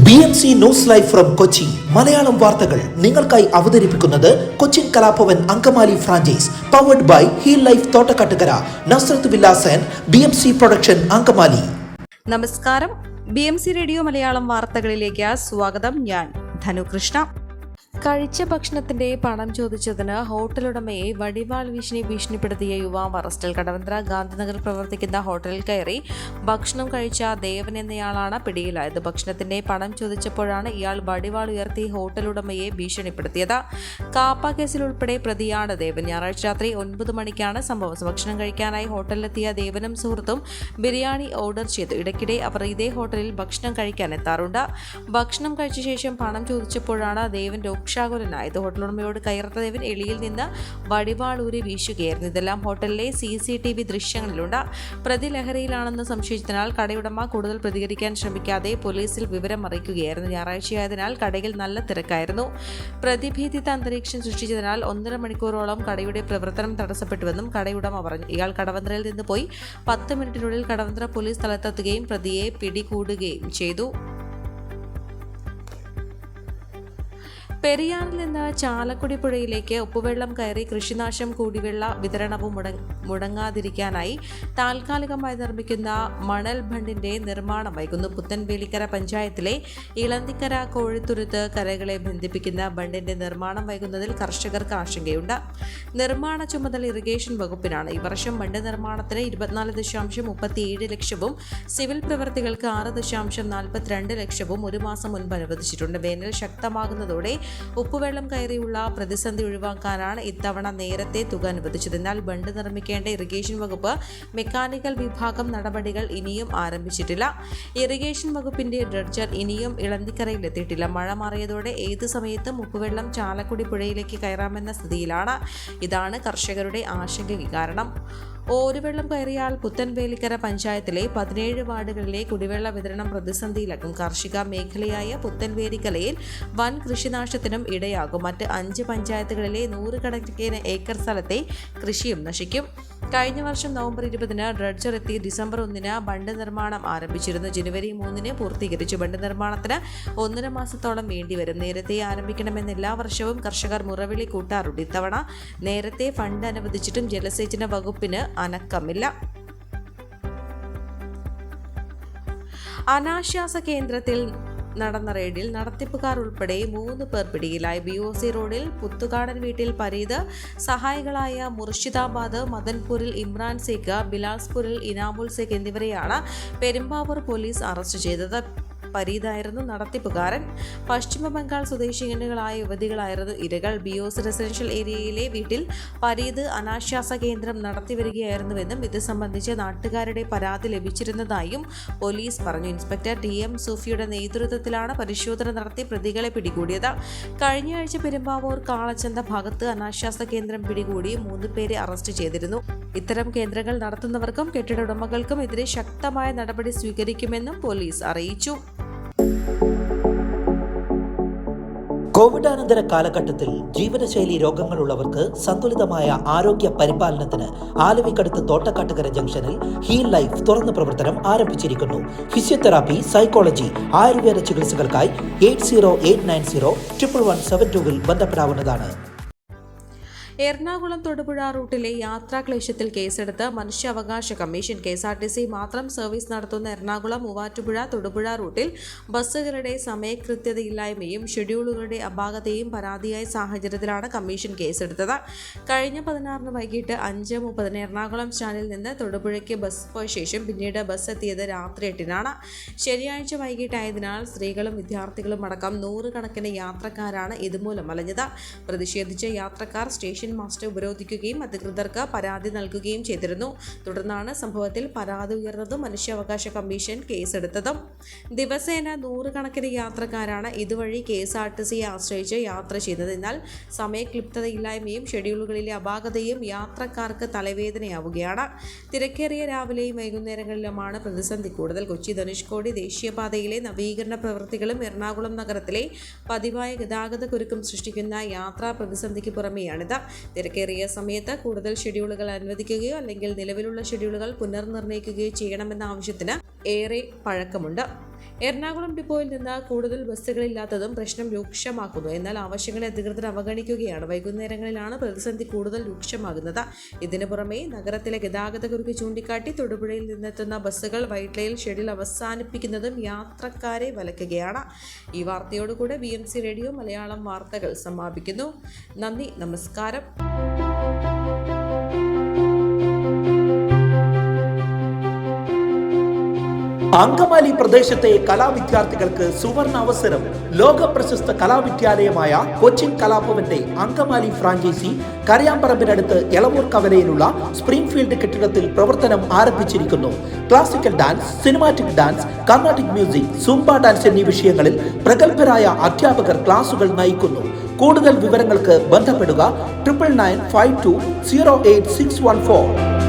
BMC news live from Kochi Malayalam വാർത്തകൾ നിങ്ങൾക്കായി അവതരിപ്പിക്കുന്നത് Cochin Kalabhavan Angamaly franchise powered by heal life Thottakkattukara Nazareth villas and BMC production Angamaly. നമസ്കാരം, BMC radio Malayalam വാർത്തകളിലേക്ക് സ്വാഗതം. ഞാൻ ധനുകൃഷ്ണ. കഴിച്ച ഭക്ഷണത്തിന്റെ പണം ചോദിച്ചതിന് ഹോട്ടലുടമയെ വടിവാൾ വീശി ഭീഷണിപ്പെടുത്തിയ യുവാവ് അറസ്റ്റിൽ. കടവന്ത്ര ഗാന്ധിനഗർ പ്രവർത്തിക്കുന്ന ഹോട്ടലിൽ കയറി ഭക്ഷണം കഴിച്ച ദേവൻ എന്നയാളാണ് പിടിയിലായത്. ഭക്ഷണത്തിന്റെ പണം ചോദിച്ചപ്പോഴാണ് ഇയാൾ വടിവാൾ ഉയർത്തി ഹോട്ടലുടമയെ ഭീഷണിപ്പെടുത്തിയത്. കാപ്പ കേസിൽ ഉൾപ്പെടെ പ്രതിയാണ് ദേവൻ. ഞായറാഴ്ച രാത്രി 9 മണിക്കാണ് സംഭവം. ഭക്ഷണം കഴിക്കാനായി ഹോട്ടലിലെത്തിയ ദേവനും സുഹൃത്തും ബിരിയാണി ഓർഡർ ചെയ്തു. ഇടയ്ക്കിടെ അവർ ഇതേ ഹോട്ടലിൽ ഭക്ഷണം കഴിക്കാൻ എത്താറുണ്ട്. ഭക്ഷണം കഴിച്ച ശേഷം പണം ചോദിച്ചപ്പോഴാണ് ദേവൻ രോക്ഷാകുലനായത്. ഹോട്ടലുടമയോട് കയർത്ത ദേവൻ എളിയിൽ നിന്ന് വടിവാളൂരി വീശുകയായിരുന്നു. ഇതെല്ലാം ഹോട്ടലിലെ CCTV ദൃശ്യങ്ങളിലുണ്ട്. പ്രതി ലഹരിയിലാണെന്ന് സംശയിച്ചതിനാൽ കടയുടമ കൂടുതൽ പ്രതികരിക്കാൻ ശ്രമിക്കാതെ പോലീസിൽ വിവരം അറിയിക്കുകയായിരുന്നു. ഞായറാഴ്ചയായതിനാൽ കടയിൽ നല്ല തിരക്കായിരുന്നു. പ്രതിഭീതിത അന്തരീക്ഷം സൃഷ്ടിച്ചതിനാൽ 1.5 മണിക്കൂറോളം കടയുടെ പ്രവർത്തനം തടസ്സപ്പെട്ടുവെന്നും കടയുടമ പറഞ്ഞു. ഇയാൾ കടവന്ത്രയിൽ നിന്ന് പോയി 10 മിനിറ്റിനുള്ളിൽ കടവന്ത്ര പോലീസ് സ്ഥലത്തെത്തുകയും പ്രതിയെ പിടികൂടുകയും ചെയ്തു. പെരിയാറിൽ നിന്ന് ചാലക്കുടി പുഴയിലേക്ക് ഉപ്പുവെള്ളം കയറി കൃഷിനാശം കുടിവെള്ള വിതരണവും മുടങ്ങാതിരിക്കാനായി താൽക്കാലികമായി നിർമ്മിക്കുന്ന മണൽ ബണ്ടിന്റെ നിർമ്മാണം വൈകുന്നു. പുത്തൻവേലിക്കര പഞ്ചായത്തിലെ ഇളന്തിക്കര കോഴിത്തുരുത്ത് കരകളെ ബന്ധിപ്പിക്കുന്ന ബണ്ടിന്റെ നിർമ്മാണം വൈകുന്നതിൽ കർഷകർക്ക് ആശങ്കയുണ്ട്. നിർമ്മാണ ചുമതല ഇറിഗേഷൻ വകുപ്പിനാണ്. ഈ വർഷം ബണ്ട് നിർമ്മാണത്തിന് 24.37 ലക്ഷവും സിവിൽ പ്രവൃത്തികൾക്ക് 6.42 ലക്ഷവും ഒരു മാസം മുൻപ് അനുവദിച്ചിട്ടുണ്ട്. വേനൽ ശക്തമാകുന്നതോടെ ഉപ്പുവെള്ളം കയറിയുള്ള പ്രതിസന്ധി ഒഴിവാക്കാനാണ് ഇത്തവണ നേരത്തെ തുക അനുവദിച്ചത്. എന്നാൽ ബണ്ട് നിർമ്മിക്കേണ്ട ഇറിഗേഷൻ വകുപ്പ് മെക്കാനിക്കൽ വിഭാഗം നടപടികൾ ഇനിയും ആരംഭിച്ചിട്ടില്ല. ഇറിഗേഷൻ വകുപ്പിന്റെ ഡ്രഡ്ജർ ഇനിയും ഇളന്തിക്കരയിൽ എത്തിയിട്ടില്ല. മഴ മാറിയതോടെ ഏത് സമയത്തും ഉപ്പുവെള്ളം ചാലക്കുടി പുഴയിലേക്ക് കയറാമെന്ന സ്ഥിതിയിലാണ്. ഇതാണ് കർഷകരുടെ ആശങ്കയ്ക്ക് കാരണം. ഓരുവെള്ളം കയറിയാൽ പുത്തൻവേലിക്കര പഞ്ചായത്തിലെ 17 വാർഡുകളിലെ കുടിവെള്ള വിതരണം പ്രതിസന്ധിയിലാക്കും. കാർഷിക മേഖലയായ പുത്തൻവേലിക്കരയിൽ വൻ കൃഷിനാശത്തിനും ഇടയാകും. മറ്റ് 5 പഞ്ചായത്തുകളിലെ 100 കണക്കിന് ഏക്കർ സ്ഥലത്തെ കൃഷിയും നശിക്കും. കഴിഞ്ഞ വർഷം നവംബർ 20-ന് ഡ്രഡ്ജർ എത്തി ഡിസംബർ 1-ന് ബണ്ട് നിർമ്മാണം ആരംഭിച്ചിരുന്നു. ജനുവരി 3-ന് പൂർത്തീകരിച്ചു. ബണ്ട് നിർമ്മാണത്തിന് 1.5 മാസത്തോളം വേണ്ടിവരും. നേരത്തെ ആരംഭിക്കണമെന്ന് എല്ലാ വർഷവും കർഷകർ മുറവിളി കൂട്ടാറുണ്ട്. ഇത്തവണ നേരത്തെ ഫണ്ട് അനുവദിച്ചിട്ടും ജലസേചന വകുപ്പിന് അനക്കമില്ല. അനാശ്വാസ കേന്ദ്രത്തിൽ നടന്ന റെയ്ഡിൽ നടത്തിപ്പുകാർ ഉൾപ്പെടെ 3 പേർ പിടിയിലായി. BOC റോഡിൽ പുത്തുകാടൻ വീട്ടിൽ പരീത്, സഹായികളായ മുർഷിദാബാദ്, മദൻപൂരിൽ ഇമ്രാൻ സേഖ്, ബിലാസ്പൂരിൽ ഇനാമുൽ സേഖ് എന്നിവരെയാണ് പെരുമ്പാവൂർ പോലീസ് അറസ്റ്റ് ചെയ്തത്. പരീതായിരുന്നു നടത്തിപ്പുകാരൻ. പശ്ചിമ ബംഗാൾ സ്വദേശികളായ യുവതികളായിരുന്നു ഇരകൾ. BOC റെസിഡൻഷ്യൽ ഏരിയയിലെ വീട്ടിൽ പരീത് അനാശ്വാസ കേന്ദ്രം നടത്തിവരികയായിരുന്നുവെന്നും ഇത് സംബന്ധിച്ച് നാട്ടുകാരുടെ പരാതി ലഭിച്ചിരുന്നതായും പോലീസ് പറഞ്ഞു. ഇൻസ്പെക്ടർ TM സൂഫിയുടെ നേതൃത്വത്തിലാണ് പരിശോധന നടത്തി പ്രതികളെ പിടികൂടിയത്. കഴിഞ്ഞയാഴ്ച പെരുമ്പാവൂർ കാളച്ചന്ത ഭാഗത്ത് അനാശ്വാസ കേന്ദ്രം പിടികൂടി 3 പേരെ അറസ്റ്റ് ചെയ്തിരുന്നു. ഇത്തരം കേന്ദ്രങ്ങൾ നടത്തുന്നവർക്കും കെട്ടിട ഉടമകൾക്കും എതിരെ ശക്തമായ നടപടി സ്വീകരിക്കുമെന്നും പോലീസ് അറിയിച്ചു. കോവിഡാനന്തര കാലഘട്ടത്തിൽ ജീവിതശൈലി രോഗങ്ങളുള്ളവർക്ക് സന്തുലിതമായ ആരോഗ്യ പരിപാലനത്തിന് ആലുവക്കടുത്ത് തോട്ടക്കാട്ടുകര ജംഗ്ഷനിൽ ഹീൽ ലൈഫ് തുറന്ന പ്രവർത്തനം ആരംഭിച്ചിരിക്കുന്നു. ഫിസിയോതെറാപ്പി, സൈക്കോളജി, ആയുർവേദ ചികിത്സകൾക്കായി 8089011772 ബന്ധപ്പെടാവുന്നതാണ്. എറണാകുളം തൊടുപുഴ റൂട്ടിലെ യാത്രാക്ലേശത്തിൽ കേസെടുത്ത് മനുഷ്യാവകാശ കമ്മീഷൻ. KSRTC മാത്രം സർവീസ് നടത്തുന്ന എറണാകുളം, മൂവാറ്റുപുഴ, തൊടുപുഴ റൂട്ടിൽ ബസ്സുകളുടെ സമയകൃത്യതയില്ലായ്മയും ഷെഡ്യൂളുകളുടെ അപാകതയും പരാതിയായ സാഹചര്യത്തിലാണ് കമ്മീഷൻ കേസെടുത്തത്. കഴിഞ്ഞ 16-ന് വൈകിട്ട് 5:30 എറണാകുളം സ്റ്റാൻഡിൽ നിന്ന് തൊടുപുഴയ്ക്ക് ബസ് പോയ ശേഷം പിന്നീട് ബസ് എത്തിയത് രാത്രി 8-നാണ്. ശനിയാഴ്ച വൈകിട്ടായതിനാൽ സ്ത്രീകളും വിദ്യാർത്ഥികളും അടക്കം 100 കണക്കിന് യാത്രക്കാരാണ് ഇതുമൂലം അലഞ്ഞത്. പ്രതിഷേധിച്ച് യാത്രക്കാർ സ്റ്റേഷൻ മാസ്റ്റർ ഉപരോധിക്കുകയും അധികൃതർക്ക് പരാതി നൽകുകയും ചെയ്തിരുന്നു. തുടർന്നാണ് സംഭവത്തിൽ പരാതി ഉയർന്നതും മനുഷ്യാവകാശ കമ്മീഷൻ കേസെടുത്തതും. ദിവസേന 100 കണക്കിന് യാത്രക്കാരാണ് ഇതുവഴി KSRTCയെ ആശ്രയിച്ച് യാത്ര ചെയ്യുന്നത്. എന്നാൽ സമയക്ലിപ്തതയില്ലായ്മയും ഷെഡ്യൂളുകളിലെ അപാകതയും യാത്രക്കാർക്ക് തലവേദനയാവുകയാണ്. തിരക്കേറിയ രാവിലെയും വൈകുന്നേരങ്ങളിലുമാണ് പ്രതിസന്ധി കൂടുതൽ. കൊച്ചി ധനുഷ്കോടി ദേശീയപാതയിലെ നവീകരണ പ്രവൃത്തികളും എറണാകുളം നഗരത്തിലെ പതിവായ ഗതാഗത കുരുക്കും സൃഷ്ടിക്കുന്ന യാത്രാ പ്രതിസന്ധിക്ക് പുറമെയാണിത്. തിരക്കേറിയ സമയത്ത് കൂടുതൽ ഷെഡ്യൂളുകൾ അനുവദിക്കുകയോ അല്ലെങ്കിൽ നിലവിലുള്ള ഷെഡ്യൂളുകൾ പുനർനിർണ്ണയിക്കുകയോ ചെയ്യണമെന്ന ആവശ്യത്തിന് ഏറെ പഴക്കമുണ്ട്. എറണാകുളം ഡിപ്പോയിൽ നിന്ന് കൂടുതൽ ബസ്സുകളില്ലാത്തതും പ്രശ്നം രൂക്ഷമാക്കുന്നു. എന്നാൽ ആവശ്യങ്ങളെ അധികൃതർ അവഗണിക്കുകയാണ്. വൈകുന്നേരങ്ങളിലാണ് പ്രതിസന്ധി കൂടുതൽ രൂക്ഷമാകുന്നത്. ഇതിനു പുറമെ നഗരത്തിലെ ഗതാഗതക്കുരുക്ക് ചൂണ്ടിക്കാട്ടി തൊടുപുഴയിൽ നിന്നെത്തുന്ന ബസ്സുകൾ വൈറ്റ്ലയിൽ ഷെഡ്യൂൾ അവസാനിപ്പിക്കുന്നതും യാത്രക്കാരെ വലയ്ക്കുകയാണ്. ഈ വാർത്തയോടുകൂടെ BMC റേഡിയോ മലയാളം വാർത്തകൾ സമാപിക്കുന്നു. നന്ദി, നമസ്കാരം. അങ്കമാലി പ്രദേശത്തെ കലാവിദ്യാർത്ഥികൾക്ക് സുവർണ അവസരം. ലോക പ്രശസ്ത കലാവിദ്യാലയമായ കൊച്ചിൻ കലാഭവന്റെ അങ്കമാലി ഫ്രാഞ്ചൈസി കരയാമ്പറമ്പിനടുത്ത് എളവൂർ കവലയിലുള്ള സ്പ്രിംഗ്ഫീൽഡ് കെട്ടിടത്തിൽ പ്രവർത്തനം ആരംഭിച്ചിരിക്കുന്നു. Classical dance, cinematic dance, Carnatic music, Zumba dance എന്നീ വിഷയങ്ങളിൽ പ്രഗത്ഭരായ അധ്യാപകർ ക്ലാസുകൾ നയിക്കുന്നു. കൂടുതൽ വിവരങ്ങൾക്ക് ബന്ധപ്പെടുക 9995208614.